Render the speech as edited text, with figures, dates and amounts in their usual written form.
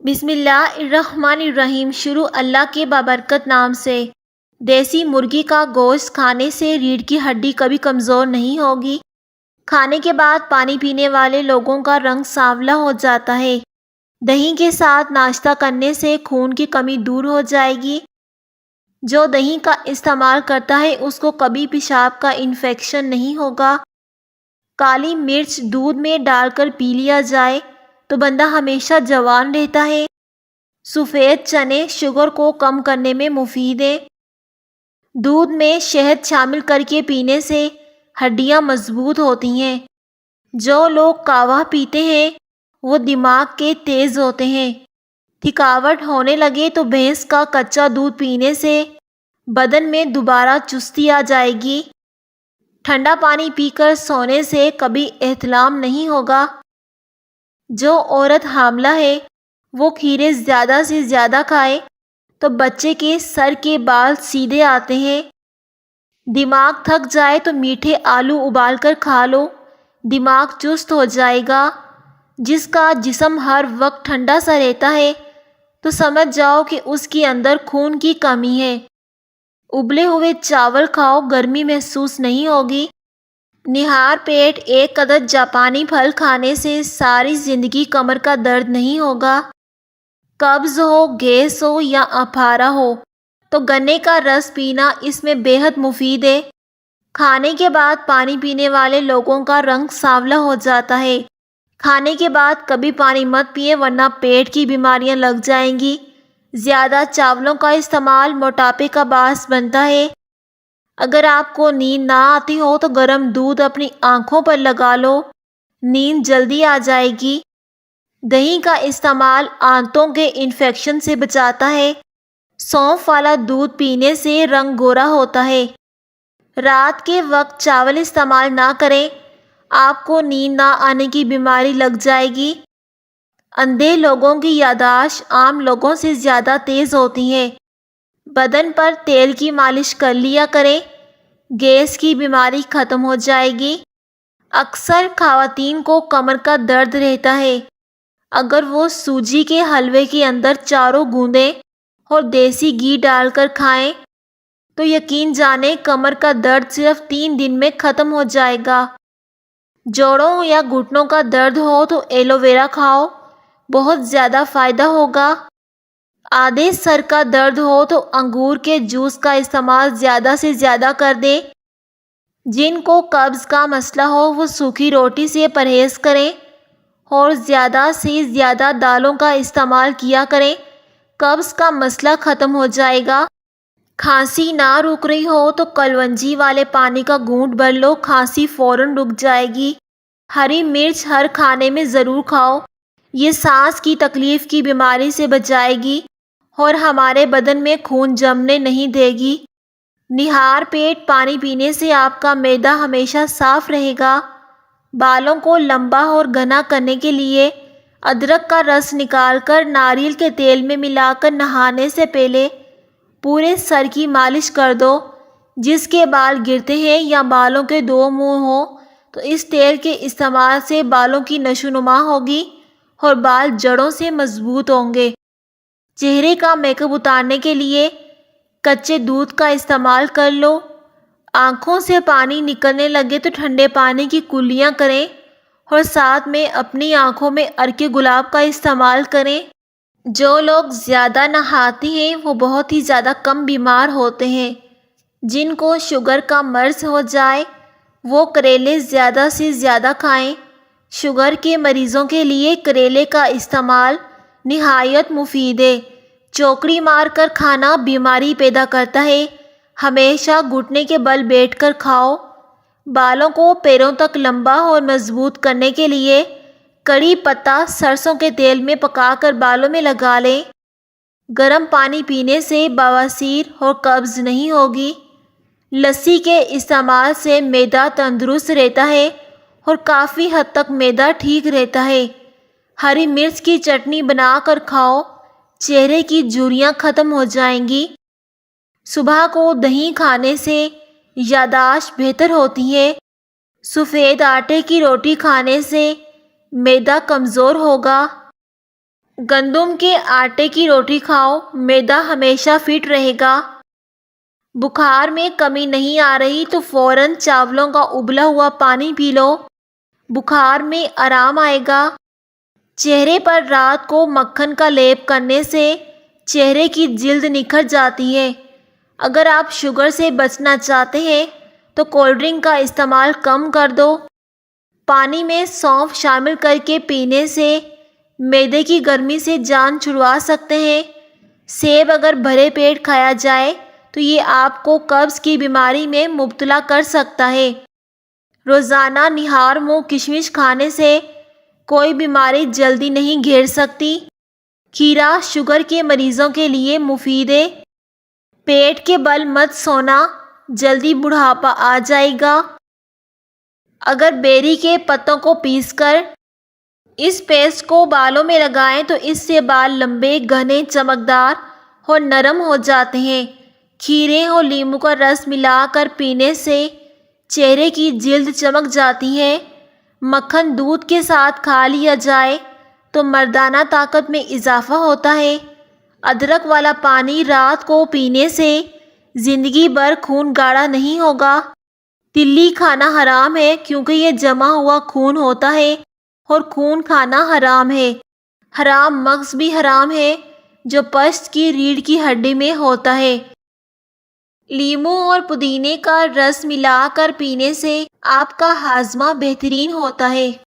بسم اللہ الرحمن الرحیم۔ شروع اللہ کے بابرکت نام سے۔ دیسی مرغی کا گوشت کھانے سے ریڑھ کی ہڈی کبھی کمزور نہیں ہوگی۔ کھانے کے بعد پانی پینے والے لوگوں کا رنگ سانولا ہو جاتا ہے۔ دہی کے ساتھ ناشتہ کرنے سے خون کی کمی دور ہو جائے گی۔ جو دہی کا استعمال کرتا ہے اس کو کبھی پیشاب کا انفیکشن نہیں ہوگا۔ کالی مرچ دودھ میں ڈال کر پی لیا جائے تو بندہ ہمیشہ جوان رہتا ہے۔ سفید چنے شوگر کو کم کرنے میں مفید ہیں۔ دودھ میں شہد شامل کر کے پینے سے ہڈیاں مضبوط ہوتی ہیں۔ جو لوگ قہوہ پیتے ہیں وہ دماغ کے تیز ہوتے ہیں۔ تھکاوٹ ہونے لگے تو بھینس کا کچا دودھ پینے سے بدن میں دوبارہ چستی آ جائے گی۔ ٹھنڈا پانی پی کر سونے سے کبھی احتلام نہیں ہوگا۔ جو عورت حاملہ ہے وہ کھیرے زیادہ سے زیادہ کھائے تو بچے کے سر کے بال سیدھے آتے ہیں۔ دماغ تھک جائے تو میٹھے آلو ابال کر کھا لو، دماغ چست ہو جائے گا۔ جس کا جسم ہر وقت ٹھنڈا سا رہتا ہے تو سمجھ جاؤ کہ اس کے اندر خون کی کمی ہے۔ ابلے ہوئے چاول کھاؤ، گرمی محسوس نہیں ہوگی۔ نہار پیٹ ایک عدد جاپانی پھل کھانے سے ساری زندگی کمر کا درد نہیں ہوگا۔ قبض ہو، گیس ہو یا اپھارا ہو تو گنے کا رس پینا اس میں بے حد مفید ہے۔ کھانے کے بعد پانی پینے والے لوگوں کا رنگ سانولا ہو جاتا ہے۔ کھانے کے بعد کبھی پانی مت پیے ورنہ پیٹ کی بیماریاں لگ جائیں گی۔ زیادہ چاولوں کا استعمال موٹاپے کا باعث بنتا ہے۔ اگر آپ کو نیند نہ آتی ہو تو گرم دودھ اپنی آنکھوں پر لگا لو، نیند جلدی آ جائے گی۔ دہی کا استعمال آنتوں کے انفیکشن سے بچاتا ہے۔ سونف والا دودھ پینے سے رنگ گورا ہوتا ہے۔ رات کے وقت چاول استعمال نہ کریں، آپ کو نیند نہ آنے کی بیماری لگ جائے گی۔ اندھے لوگوں کی یادداشت عام لوگوں سے زیادہ تیز ہوتی ہے۔ بدن پر تیل کی مالش کر لیا کریں، گیس کی بیماری ختم ہو جائے گی۔ اکثر خواتین کو کمر کا درد رہتا ہے۔ اگر وہ سوجی کے حلوے کے اندر چاروں گوندیں اور دیسی گھی ڈال کر کھائیں تو یقین جانیں کمر کا درد صرف 3 دن میں ختم ہو جائے گا۔ جوڑوں یا گھٹنوں کا درد ہو تو ایلو ویرا کھاؤ، بہت زیادہ فائدہ ہوگا۔ آدھے سر کا درد ہو تو انگور کے جوس کا استعمال زیادہ سے زیادہ کر دیں۔ جن کو قبض کا مسئلہ ہو وہ سوکھی روٹی سے پرہیز کریں اور زیادہ سے زیادہ دالوں کا استعمال کیا کریں، قبض کا مسئلہ ختم ہو جائے گا۔ کھانسی نہ رک رہی ہو تو کلونجی والے پانی کا گھونٹ بھر لو، کھانسی فوراً رک جائے گی۔ ہری مرچ ہر کھانے میں ضرور کھاؤ، یہ سانس کی تکلیف کی بیماری سے بچائے گی اور ہمارے بدن میں خون جمنے نہیں دے گی۔ نہار پیٹ پانی پینے سے آپ کا معدہ ہمیشہ صاف رہے گا۔ بالوں کو لمبا اور گھنا کرنے کے لیے ادرک کا رس نکال کر ناریل کے تیل میں ملا کر نہانے سے پہلے پورے سر کی مالش کر دو۔ جس کے بال گرتے ہیں یا بالوں کے 2 منہ ہوں تو اس تیل کے استعمال سے بالوں کی نشو و نما ہوگی اور بال جڑوں سے مضبوط ہوں گے۔ چہرے کا میک اپ اتارنے کے لیے کچے دودھ کا استعمال کر لو۔ آنکھوں سے پانی نکلنے لگے تو ٹھنڈے پانی کی کلیاں کریں اور ساتھ میں اپنی آنکھوں میں عرق گلاب کا استعمال کریں۔ جو لوگ زیادہ نہاتے ہیں وہ بہت ہی زیادہ کم بیمار ہوتے ہیں۔ جن کو شوگر کا مرض ہو جائے وہ کریلے زیادہ سے زیادہ کھائیں۔ شوگر کے مریضوں کے لیے کریلے کا استعمال نہایت مفید ہے۔ چوکڑی مار کر کھانا بیماری پیدا کرتا ہے، ہمیشہ گھٹنے کے بل بیٹھ کر کھاؤ۔ بالوں کو پیروں تک لمبا اور مضبوط کرنے کے لیے کڑی پتہ سرسوں کے تیل میں پکا کر بالوں میں لگا لیں۔ گرم پانی پینے سے بواسیر اور قبض نہیں ہوگی۔ لسی کے استعمال سے معدہ تندرست رہتا ہے اور کافی حد تک معدہ ٹھیک رہتا ہے۔ ہری مرچ کی چٹنی بنا کر کھاؤ، چہرے کی جھریاں ختم ہو جائیں گی۔ صبح کو دہی کھانے سے یادداشت بہتر ہوتی ہے۔ سفید آٹے کی روٹی کھانے سے معدہ کمزور ہوگا۔ گندم کے آٹے کی روٹی کھاؤ، معدہ ہمیشہ فٹ رہے گا۔ بخار میں کمی نہیں آ رہی تو فوراً چاولوں کا ابلا ہوا پانی پی لو، بخار میں آرام آئے گا۔ چہرے پر رات کو مکھن کا لیپ کرنے سے چہرے کی جلد نکھر جاتی ہے۔ اگر آپ شوگر سے بچنا چاہتے ہیں تو کولڈ ڈرنک کا استعمال کم کر دو۔ پانی میں سونف شامل کر کے پینے سے معدے کی گرمی سے جان چھڑوا سکتے ہیں۔ سیب اگر بھرے پیٹ کھایا جائے تو یہ آپ کو قبض کی بیماری میں مبتلا کر سکتا ہے۔ روزانہ نہار منہ کشمش کھانے سے کوئی بیماری جلدی نہیں گھیر سکتی۔ کھیرا شوگر کے مریضوں کے لیے مفید ہے۔ پیٹ کے بل مت سونا، جلدی بڑھاپا آ جائے گا۔ اگر بیری کے پتوں کو پیس کر اس پیسٹ کو بالوں میں لگائیں تو اس سے بال لمبے، گھنے، چمکدار اور نرم ہو جاتے ہیں۔ کھیرے اور لیموں کا رس ملا کر پینے سے چہرے کی جلد چمک جاتی ہے۔ مکھن دودھ کے ساتھ کھا لیا جائے تو مردانہ طاقت میں اضافہ ہوتا ہے۔ ادرک والا پانی رات کو پینے سے زندگی بھر خون گاڑھا نہیں ہوگا۔ تلی کھانا حرام ہے کیونکہ یہ جمع ہوا خون ہوتا ہے اور خون کھانا حرام ہے۔ حرام مغز بھی حرام ہے جو پشت کی ریڑھ کی ہڈی میں ہوتا ہے۔ لیموں اور پودینے کا رس ملا کر پینے سے آپ کا ہاضمہ بہترین ہوتا ہے۔